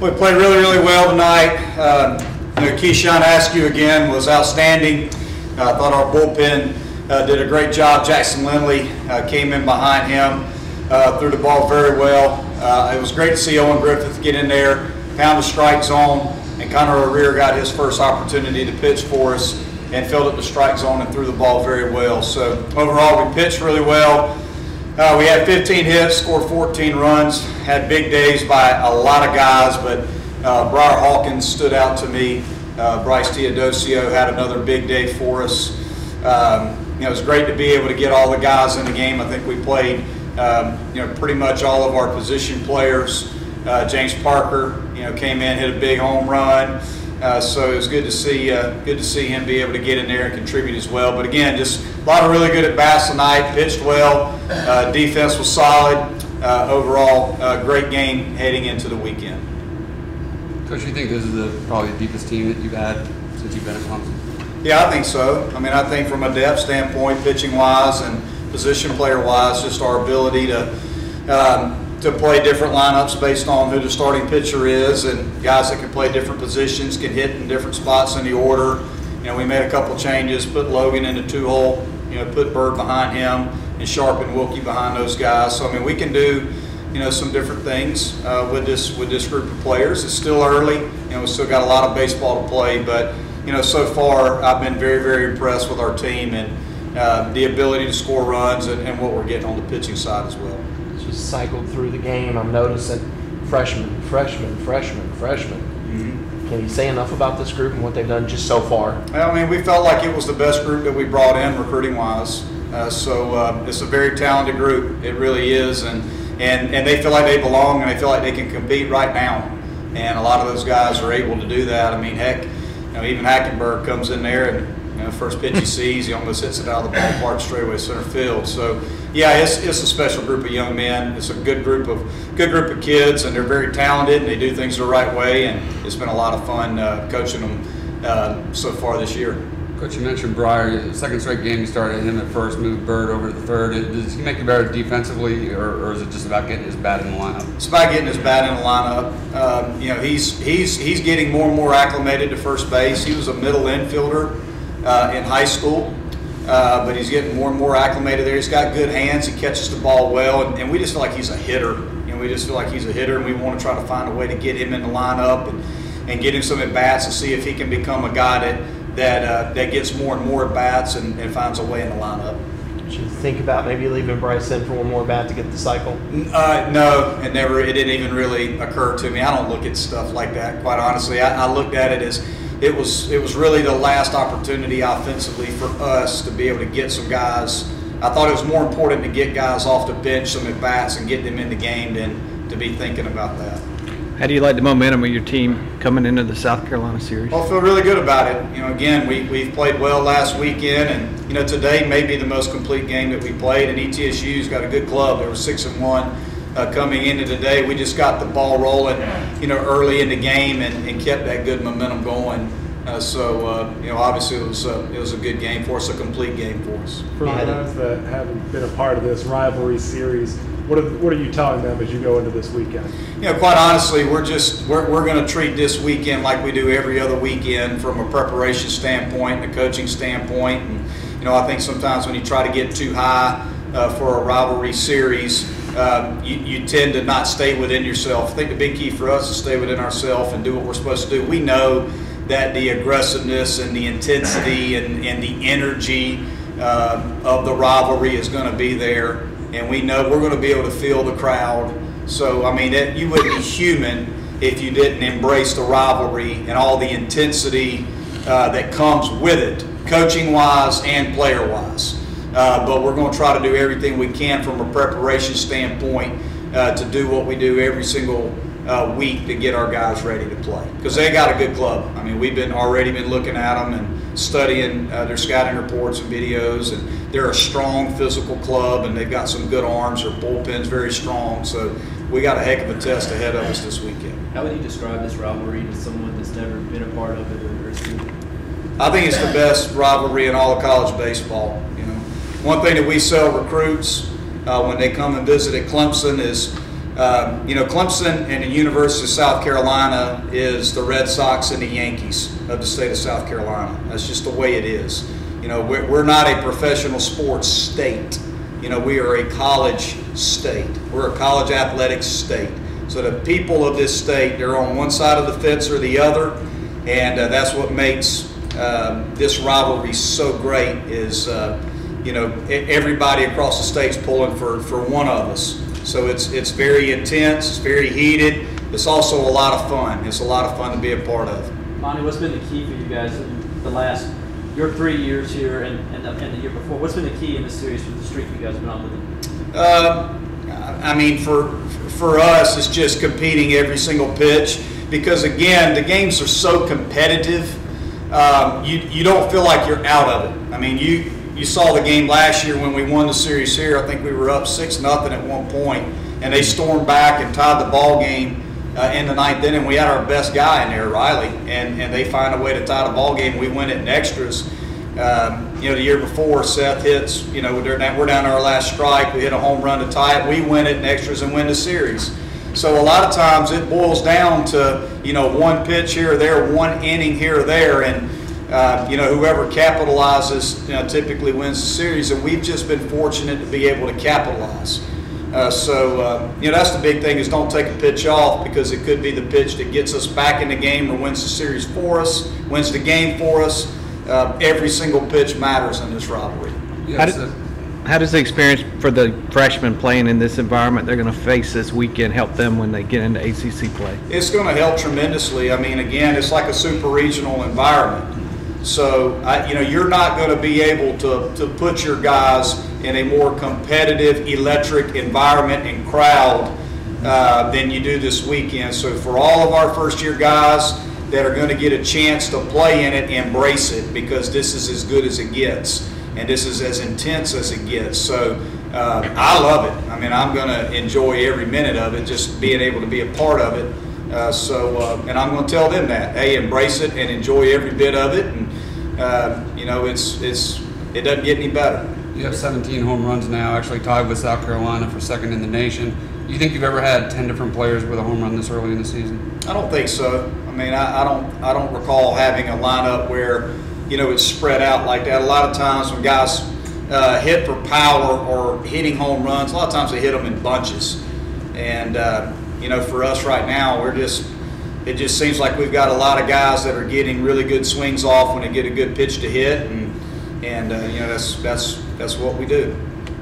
We played really, really well tonight. Keyshawn Askew again was outstanding. I thought our bullpen did a great job. Jackson Lindley came in behind him, threw the ball very well. It was great to see Owen Griffith get in there, pound the strike zone, and Connor O'Rear got his first opportunity to pitch for us and filled up the strike zone and threw the ball very well. So overall, we pitched really well. We had 15 hits, scored 14 runs, had big days by a lot of guys, but Briar Hawkins stood out to me. Bryce Teodosio had another big day for us. It was great to be able to get all the guys in the game. I think we played pretty much all of our position players. James Parker came in, hit a big home run. So it was good to see him be able to get in there and contribute as well. But again, just a lot of really good at bats tonight. Pitched well. Defense was solid. Overall, great game heading into the weekend. Coach, you think this is probably the deepest team that you've had since you've been at Clemson? Yeah, I think so. I mean, I think from a depth standpoint, pitching-wise and position player-wise, just our ability to play different lineups based on who the starting pitcher is, and guys that can play different positions, can hit in different spots in the order. We made a couple changes, put Logan in the two-hole, put Bird behind him, and Sharp and Wilkie behind those guys. So I mean, we can do some different things with this group of players. It's still early. We still got a lot of baseball to play, but so far I've been very, very impressed with our team and the ability to score runs and what we're getting on the pitching side as well. Just cycled through the game. I'm noticing freshmen. Mm-hmm. Can you say enough about this group and what they've done just so far? Well, I mean, we felt like it was the best group that we brought in recruiting-wise. So it's a very talented group. It really is, and they feel like they belong and they feel like they can compete right now. And a lot of those guys are able to do that. I mean, heck, even Hackenberg comes in there and first pitch he sees, he almost hits it out of the ballpark straightaway center field. So yeah, it's a special group of young men. It's a good group of kids, and they're very talented and they do things the right way. And it's been a lot of fun coaching them so far this year. Coach, you mentioned Briar. Second straight game you started him at first, moved Bird over to the third. Does he make you better defensively, or is it just about getting his bat in the lineup? It's about getting his bat in the lineup. He's getting more and more acclimated to first base. He was a middle infielder in high school, but he's getting more and more acclimated there. He's got good hands. He catches the ball well, and we just feel like he's a hitter. We just feel like he's a hitter, and we want to try to find a way to get him in the lineup and get him some at bats and see if he can become a guy that gets more and more at bats and finds a way in the lineup. Did you think about maybe leaving Bryce in for one more bat to get the cycle? No, it didn't even really occur to me. I don't look at stuff like that, quite honestly. I looked at it as it was really the last opportunity offensively for us to be able to get some guys. I thought it was more important to get guys off the bench, some at bats, and get them in the game than to be thinking about that. How do you like the momentum of your team coming into the South Carolina series? Well, I feel really good about it. Again, we've played well last weekend, and today may be the most complete game that we played. And ETSU's got a good club. They were 6-1 coming into today. We just got the ball rolling, early in the game and kept that good momentum going. Obviously it was a good game for us, a complete game for us. For the guys that haven't been a part of this rivalry series, what are you telling them as you go into this weekend? Quite honestly, we're going to treat this weekend like we do every other weekend from a preparation standpoint and a coaching standpoint. And I think sometimes when you try to get too high for a rivalry series, you tend to not stay within yourself. I think the big key for us is stay within ourselves and do what we're supposed to do. We know that the aggressiveness and the intensity and the energy of the rivalry is going to be there. And we know we're going to be able to feel the crowd. So, I mean, you wouldn't be human if you didn't embrace the rivalry and all the intensity that comes with it, coaching-wise and player-wise. But we're going to try to do everything we can from a preparation standpoint to do what we do every single week to get our guys ready to play. Because they got a good club. I mean, we've already been looking at them and studying their scouting reports and videos, and they're a strong physical club, and they've got some good arms. Their bullpen's very strong, so we got a heck of a test ahead of us this weekend. How would you describe this rivalry to someone that's never been a part of it or seen it? I think it's the best rivalry in all of college baseball. One thing that we sell recruits when they come and visit at Clemson is Clemson and the University of South Carolina is the Red Sox and the Yankees of the state of South Carolina. That's just the way it is. We're not a professional sports state. We are a college state. We're a college athletics state. So the people of this state, they're on one side of the fence or the other, and that's what makes this rivalry so great is, everybody across the state's pulling for one of us. So it's very intense, it's very heated. It's also a lot of fun. It's a lot of fun to be a part of. Monte, what's been the key for you guys in your 3 years here and the year before? What's been the key in this series with the streak you guys have been on with it? For us, it's just competing every single pitch because, again, the games are so competitive. You don't feel like you're out of it. You saw the game last year when we won the series here. I think we were up 6-0 at one point, and they stormed back and tied the ball game in the ninth inning. We had our best guy in there, Riley, and they find a way to tie the ball game. We win it in extras. The year before, Seth hits, we're down to our last strike. We hit a home run to tie it. We win it in extras and win the series. So a lot of times it boils down to, one pitch here or there, one inning here or there, and whoever capitalizes typically wins the series, and we've just been fortunate to be able to capitalize. That's the big thing is don't take a pitch off because it could be the pitch that gets us back in the game or wins the series for us, wins the game for us. Every single pitch matters in this rivalry. How does the experience for the freshmen playing in this environment they're going to face this weekend help them when they get into ACC play? It's going to help tremendously. Again, it's like a super regional environment. So, you're not going to be able to put your guys in a more competitive, electric environment and crowd than you do this weekend. So for all of our first-year guys that are going to get a chance to play in it, embrace it because this is as good as it gets. And this is as intense as it gets. So I love it. I'm going to enjoy every minute of it, just being able to be a part of it. And I'm going to tell them that, hey, embrace it and enjoy every bit of it. And it doesn't get any better. You have 17 home runs now, actually tied with South Carolina for second in the nation. Do you think you've ever had 10 different players with a home run this early in the season? I don't think so. I don't recall having a lineup where it's spread out like that. A lot of times when guys hit for power or hitting home runs, a lot of times they hit them in bunches. And for us right now, it just seems like we've got a lot of guys that are getting really good swings off when they get a good pitch to hit, and that's what we do.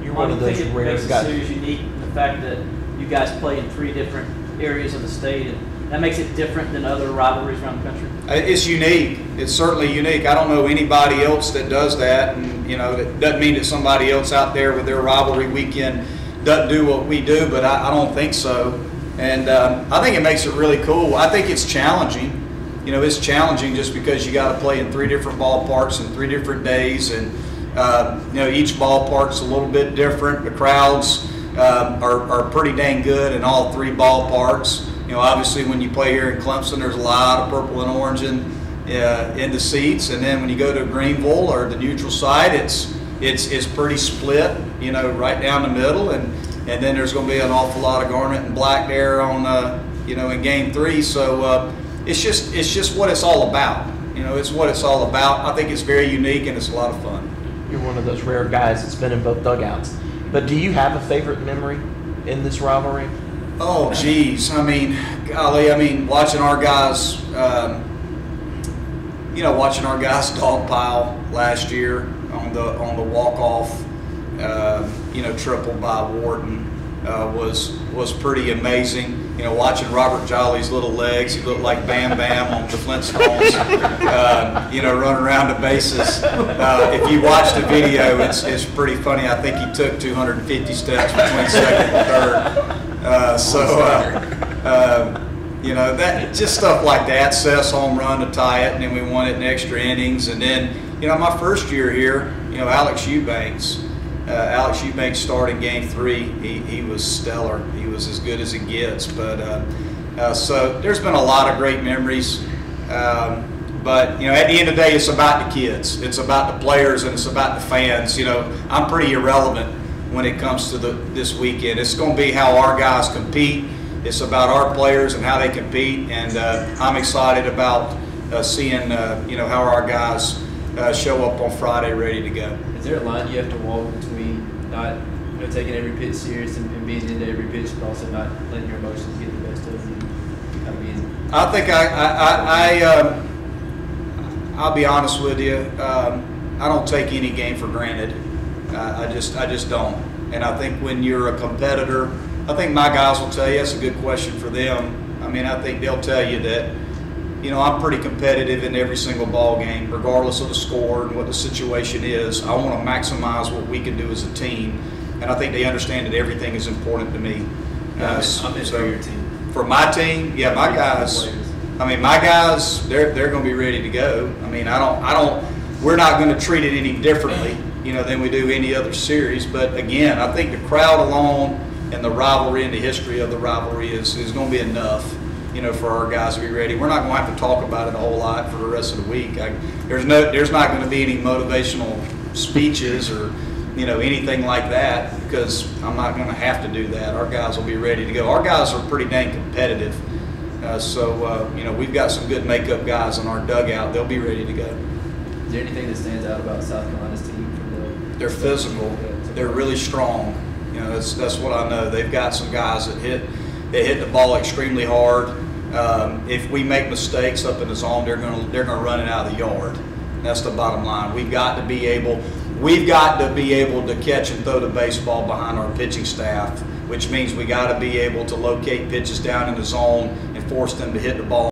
You're one of those rare guys. Makes the series unique, the fact that you guys play in 3 different areas of the state, and that makes it different than other rivalries around the country. It's unique. It's certainly unique. I don't know anybody else that does that, and that doesn't mean that somebody else out there with their rivalry weekend doesn't do what we do, but I don't think so. And I think it makes it really cool. I think it's challenging. It's challenging just because you got to play in 3 different ballparks and 3 different days, and each ballpark's a little bit different. The crowds are pretty dang good in all 3 ballparks. Obviously when you play here in Clemson, there's a lot of purple and orange in the seats, and then when you go to Greenville or the neutral side, it's pretty split, right down the middle, and then there's going to be an awful lot of garnet and black there on in Game 3. So it's just what it's all about. It's what it's all about. I think it's very unique and it's a lot of fun. You're one of those rare guys that's been in both dugouts. But do you have a favorite memory in this rivalry? Oh, geez. Golly. Watching our guys, watching our guys dogpile last year on the walk-off, triple by Wharton was pretty amazing. Watching Robert Jolly's little legs, he looked like Bam Bam on the Flintstones, running around the bases. If you watch the video, it's pretty funny. I think he took 250 steps between second and third. That just stuff like that. Seth's home run to tie it, and then we won it in extra innings. And then, my first year here, Alex Eubanks started Game 3. He was stellar. He was as good as it gets. But so there's been a lot of great memories. But at the end of the day, it's about the kids. It's about the players, and it's about the fans. I'm pretty irrelevant when it comes to this weekend. It's going to be how our guys compete. It's about our players and how they compete, and I'm excited about seeing how our guys show up on Friday ready to go. Is there a line you have to walk between not taking every pitch serious and being into every pitch, but also not letting your emotions get the best of you? Kind of being. I think I'll be honest with you. I don't take any game for granted. I just don't. And I think when you're a competitor, I think my guys will tell you, that's a good question for them. I mean, I think they'll tell you that, I'm pretty competitive in every single ball game, regardless of the score and what the situation is. I want to maximize what we can do as a team, and I think they understand that everything is important to me. I'm in for your team. For my team, yeah, my guys. I mean, my guys, they're going to be ready to go. I mean, we're not going to treat it any differently, than we do any other series. But again, I think the crowd alone and the rivalry and the history of the rivalry is going to be enough, for our guys to be ready. We're not going to have to talk about it a whole lot for the rest of the week. There's not going to be any motivational speeches or, anything like that, because I'm not going to have to do that. Our guys will be ready to go. Our guys are pretty dang competitive. We've got some good makeup guys in our dugout. They'll be ready to go. Is there anything that stands out about South Carolina's team? They're physical. They're really strong. That's what I know. They've got some guys that hit the ball extremely hard. If we make mistakes up in the zone, they're gonna run it out of the yard. That's the bottom line. We've got to be able to catch and throw the baseball behind our pitching staff, which means we got to be able to locate pitches down in the zone and force them to hit the ball